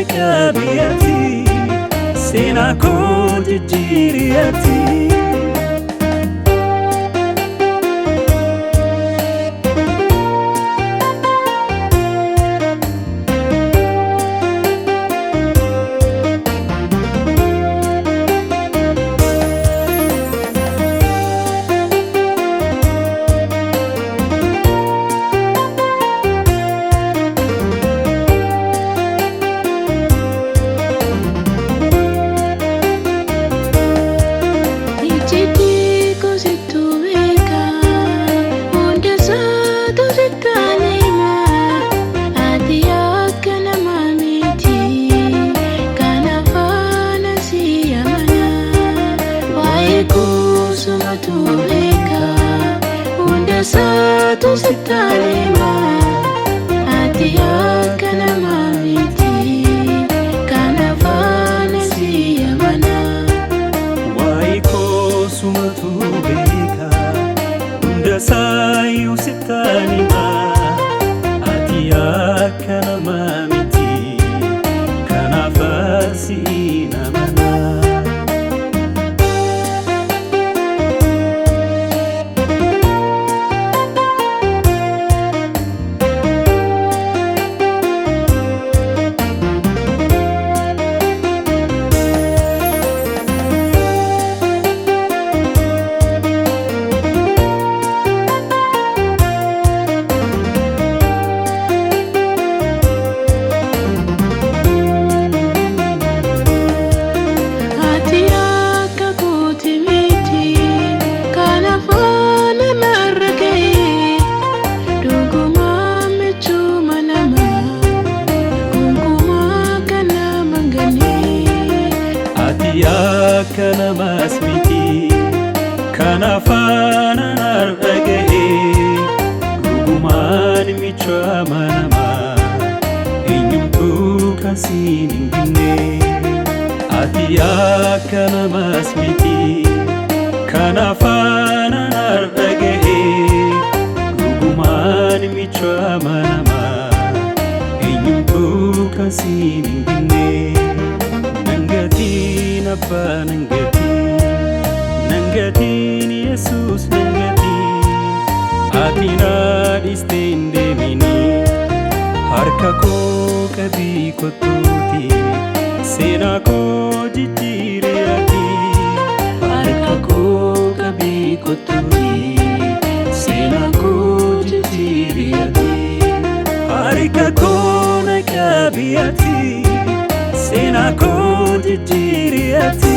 naqabiyati sena ko jijjiiriyati. Satu sitalima ati akana mamiti kana fana siyamana waiko sumatu beka unda sayu sitalima ati akana mamiti kana fasi namana. Kana masmiti kana fana narga'e dhugumaan michuu manama eenyumtu kasiin hinginne ati akkana masmiti kana fana narga'e dhugumaan michuu manama eenyumtu kasiin hinginne. Abba nangatiin Yesus nangatiin ati na dhiste hin deemini harka koo qabii kottuuti seenaa koo jijjiiriyati harka koo qabii kottuuti seenaa koo jijjiiriyati harka koo naqabiyati sena ko jijjiiriyati.